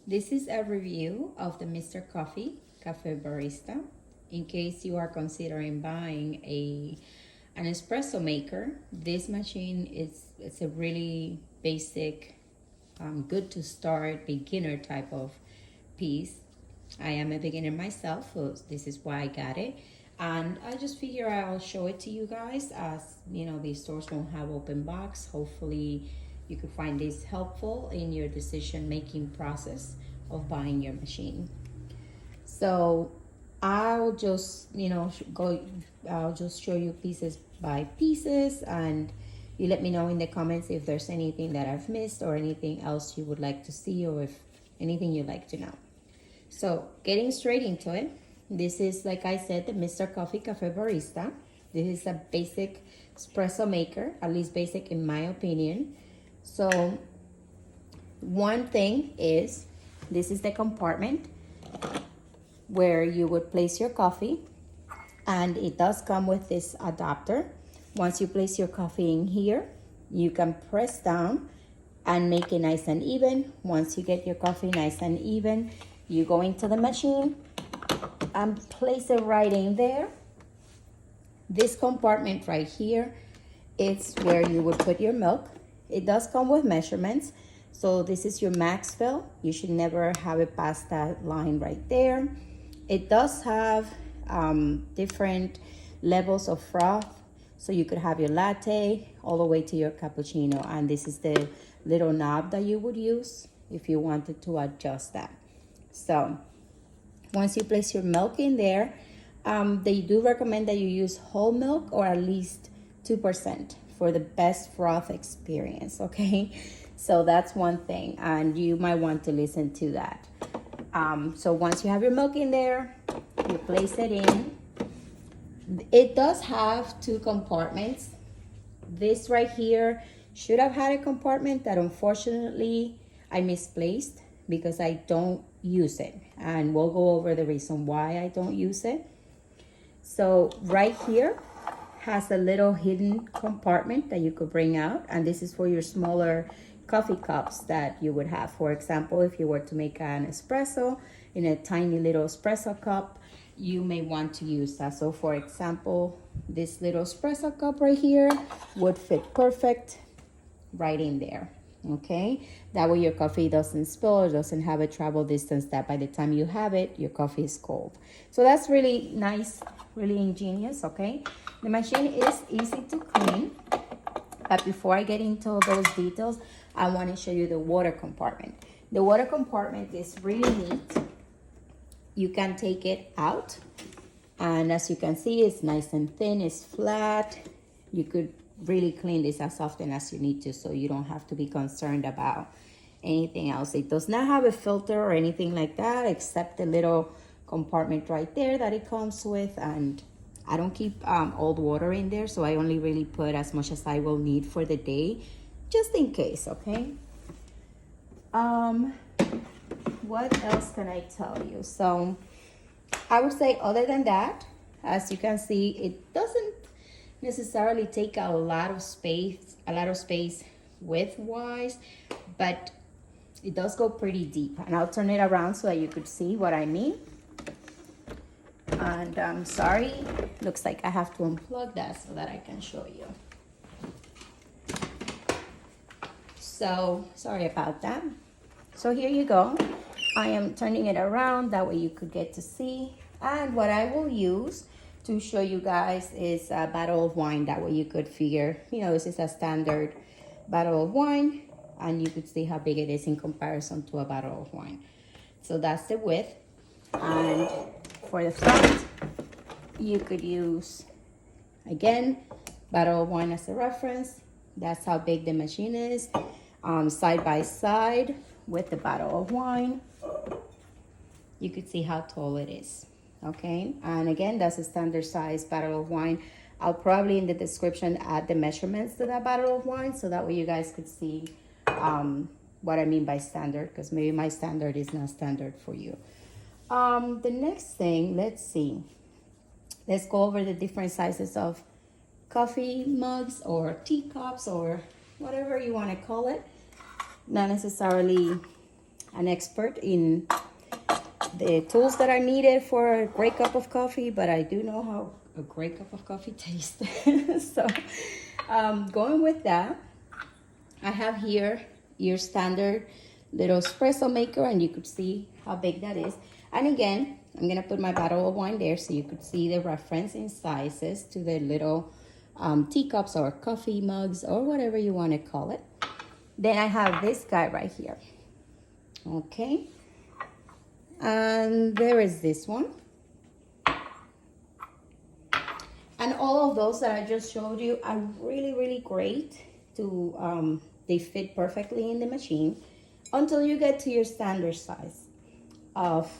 This is a review of the Mr. Coffee Cafe Barista. In case you are considering buying an espresso maker, this machine is it's a really basic, good to start beginner type of piece. I am a beginner myself, so this is why I got it. And I just figure I'll show it to you guys, as you know, these stores won't have open box. Hopefully you could find this helpful in your decision making process of buying your machine. So I'll just, I'll just show you pieces by pieces, and you let me know in the comments if there's anything that I've missed or anything else you would like to see, or if anything you'd like to know. So getting straight into it, this is, like I said, the Mr. Coffee Cafe Barista. This is a basic espresso maker, at least basic in my opinion. So one thing is, this is the compartment where you would place your coffee, and it does come with this adapter. Once you place your coffee in here, you can press down and make it nice and even. Once you get your coffee nice and even, you go into the machine and place it right in there. This compartment right here, it's where you would put your milk. It does come with measurements. So this is your max fill. You should never have it past that line right there. It does have different levels of froth. So you could have your latte all the way to your cappuccino. And this is the little knob that you would use if you wanted to adjust that. So once you place your milk in there, they do recommend that you use whole milk or at least 2% for the best froth experience, okay? So that's one thing, and you might want to listen to that. So once you have your milk in there, you place it in. It does have two compartments. This right here should have had a compartment that unfortunately I misplaced because I don't use it, and we'll go over the reason why I don't use it. So right here has a little hidden compartment that you could bring out, and this is for your smaller coffee cups that you would have. For example, if you were to make an espresso in a tiny little espresso cup, you may want to use that. So for example, this little espresso cup right here would fit perfect right in there. Okay, that way your coffee doesn't spill or doesn't have a travel distance that by the time you have it, your coffee is cold. So that's really nice, really ingenious. Okay, the machine is easy to clean, but before I get into those details, I want to show you the water compartment. The water compartment is really neat. You can take it out, and as you can see, it's nice and thin, it's flat. You could really clean this as often as you need to, so you don't have to be concerned about anything else. It does not have a filter or anything like that, except the little compartment right there that it comes with. And I don't keep old water in there, so I only really put as much as I will need for the day, just in case. Okay, what else can I tell you? So I would say, other than that, as you can see, it doesn't necessarily take a lot of space width wise, but it does go pretty deep. And I'll turn it around so that you could see what I mean. And I'm sorry, looks like I have to unplug that so that I can show you. So sorry about that. So here you go. I am turning it around, that way you could get to see. And what I will use to show you guys is a bottle of wine. That way you could figure, this is a standard bottle of wine, and you could see how big it is in comparison to a bottle of wine. So that's the width. And for the front, you could use, again, bottle of wine as a reference. That's how big the machine is, side by side with the bottle of wine. You could see how tall it is. Okay, and again, that's a standard size bottle of wine. I'll probably in the description add the measurements to that bottle of wine, so that way you guys could see what I mean by standard, because maybe my standard is not standard for you. The next thing, let's go over the different sizes of coffee mugs or teacups or whatever you want to call it. Not necessarily an expert in the tools that are needed for a great cup of coffee, but I do know how a great cup of coffee tastes. So going with that, I have here your standard little espresso maker, and you could see how big that is. And again, I'm gonna put my bottle of wine there so you could see the reference in sizes to the little teacups or coffee mugs or whatever you want to call it. Then I have this guy right here. Okay, and there is this one, and all of those that I just showed you are really great to they fit perfectly in the machine until you get to your standard size of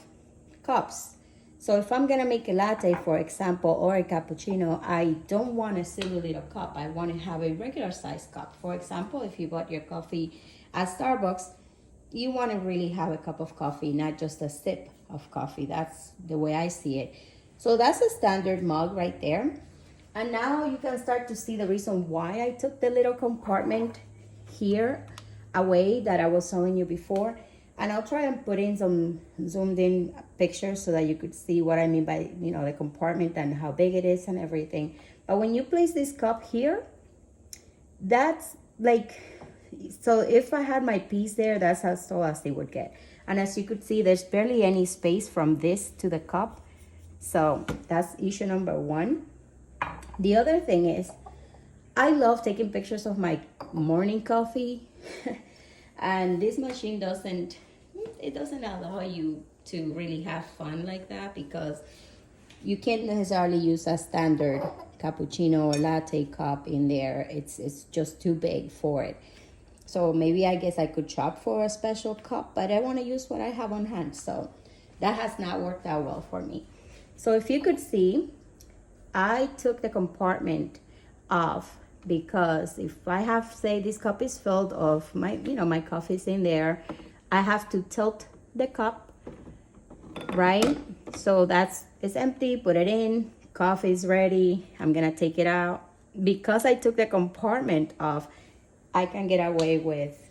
cups. So if I'm gonna make a latte, for example, or a cappuccino, I don't want a silly little cup. I want to have a regular size cup. For example, if you bought your coffee at Starbucks, you want to really have a cup of coffee, not just a sip of coffee. That's the way I see it. So that's a standard mug right there. And now you can start to see the reason why I took the little compartment here away that I was showing you before. And I'll try and put in some zoomed in pictures so that you could see what I mean by, you know, the compartment and how big it is and everything. But when you place this cup here, that's like, so if I had my piece there, that's as tall as they would get. And as you could see, there's barely any space from this to the cup. So that's issue number one. The other thing is, I love taking pictures of my morning coffee. And this machine doesn't allow you to really have fun like that, because you can't necessarily use a standard cappuccino or latte cup in there. It's just too big for it. So maybe I guess I could shop for a special cup, but I want to use what I have on hand. So that has not worked out well for me. So if you could see, I took the compartment off, because if I have, say, this cup is filled of my, you know, my coffee's in there, I have to tilt the cup, right? So it's empty, put it in, coffee's ready, I'm gonna take it out. Because I took the compartment off, I can get away with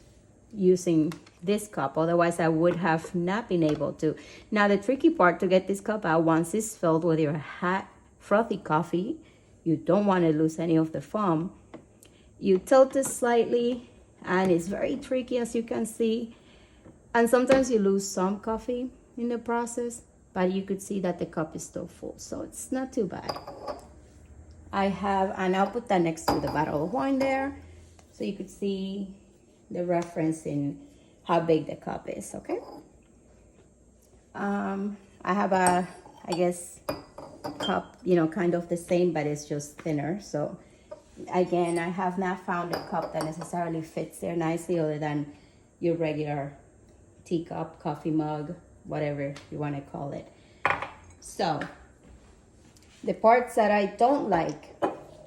using this cup. Otherwise, I would have not been able to. Now, the tricky part to get this cup out, once it's filled with your hot, frothy coffee, you don't want to lose any of the foam. You tilt it slightly, and it's very tricky, as you can see. And sometimes you lose some coffee in the process, but you could see that the cup is still full, so it's not too bad. And I'll put that next to the bottle of wine there, so you could see the reference in how big the cup is, okay? I have I guess, cup, you know, kind of the same, but it's just thinner. So again, I have not found a cup that necessarily fits there nicely, other than your regular teacup, coffee mug, whatever you want to call it. So the parts that I don't like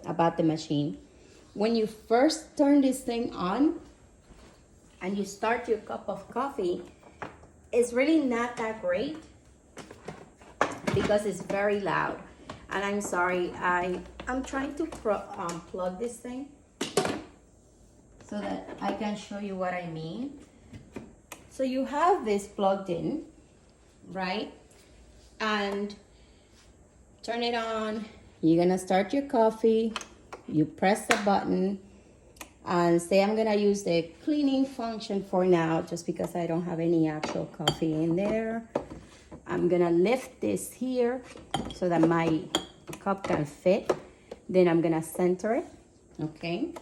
about the machine, when you first turn this thing on and you start your cup of coffee, it's really not that great, because it's very loud. And I'm sorry, I'm trying to plug this thing so that I can show you what I mean. So you have this plugged in, right? And turn it on. You're gonna start your coffee. You press the button and say, I'm gonna use the cleaning function for now, just because I don't have any actual coffee in there. I'm gonna lift this here so that my cup can fit. Then I'm gonna center it, okay?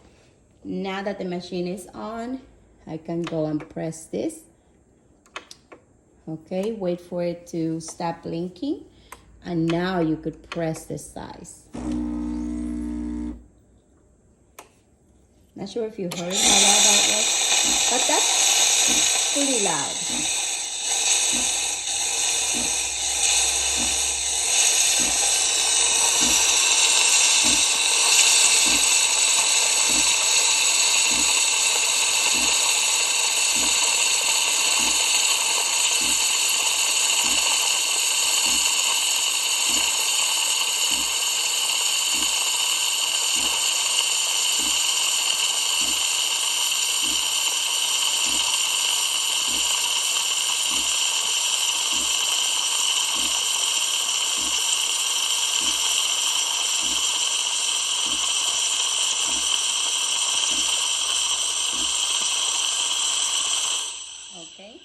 Now that the machine is on, I can go and press this. Okay, wait for it to stop blinking. And now you could press the size. Not sure if you heard how loud that was, but that's pretty loud. Okay,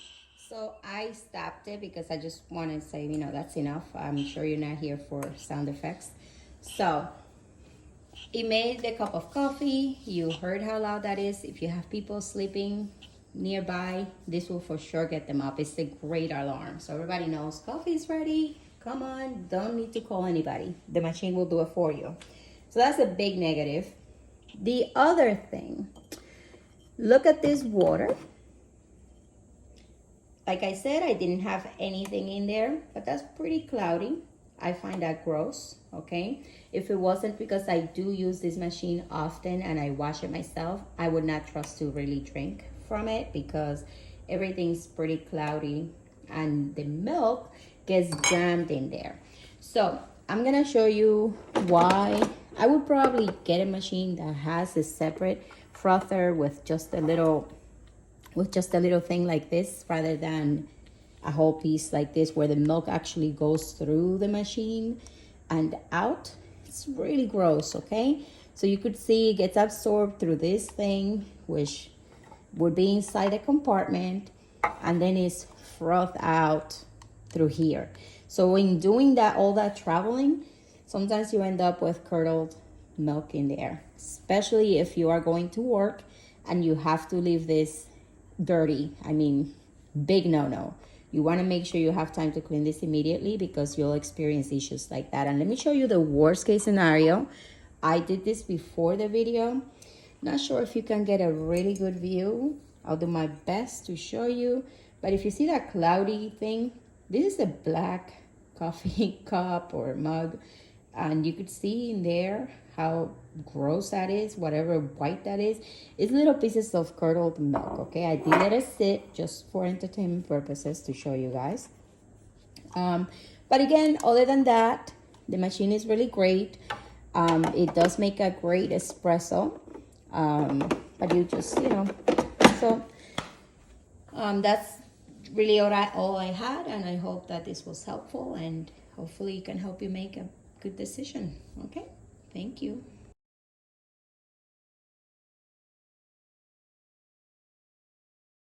so I stopped it because I just want to say, that's enough. I'm sure you're not here for sound effects. So it made the cup of coffee. You heard how loud that is. If you have people sleeping nearby, this will for sure get them up. It's a great alarm. So everybody knows coffee is ready. Come on, don't need to call anybody. The machine will do it for you. So that's a big negative. The other thing, look at this water. Like I said, I didn't have anything in there, but that's pretty cloudy. I find that gross, okay? If it wasn't because I do use this machine often and I wash it myself, I would not trust to really drink from it because everything's pretty cloudy and the milk gets jammed in there. So I'm gonna show you why I would probably get a machine that has a separate frother with just a little thing like this rather than a whole piece like this where the milk actually goes through the machine and out. It's really gross, okay? So you could see it gets absorbed through this thing, which would be inside the compartment, and then it's frothed out through here. So in doing that, all that traveling, sometimes you end up with curdled milk in there, especially if you are going to work and you have to leave this dirty. I mean, big no-no. You want to make sure you have time to clean this immediately because you'll experience issues like that. And let me show you the worst case scenario. I did this before the video. Not sure if you can get a really good view. I'll do my best to show you. But if you see that cloudy thing, this is a black coffee cup or mug. And you could see in there how gross that is, whatever white that is. It's little pieces of curdled milk, okay? I did let it sit just for entertainment purposes to show you guys. But again, other than that, the machine is really great. It does make a great espresso. But you just, so that's really all I had. And I hope that this was helpful and hopefully it can help you make a good decision. Okay, thank you.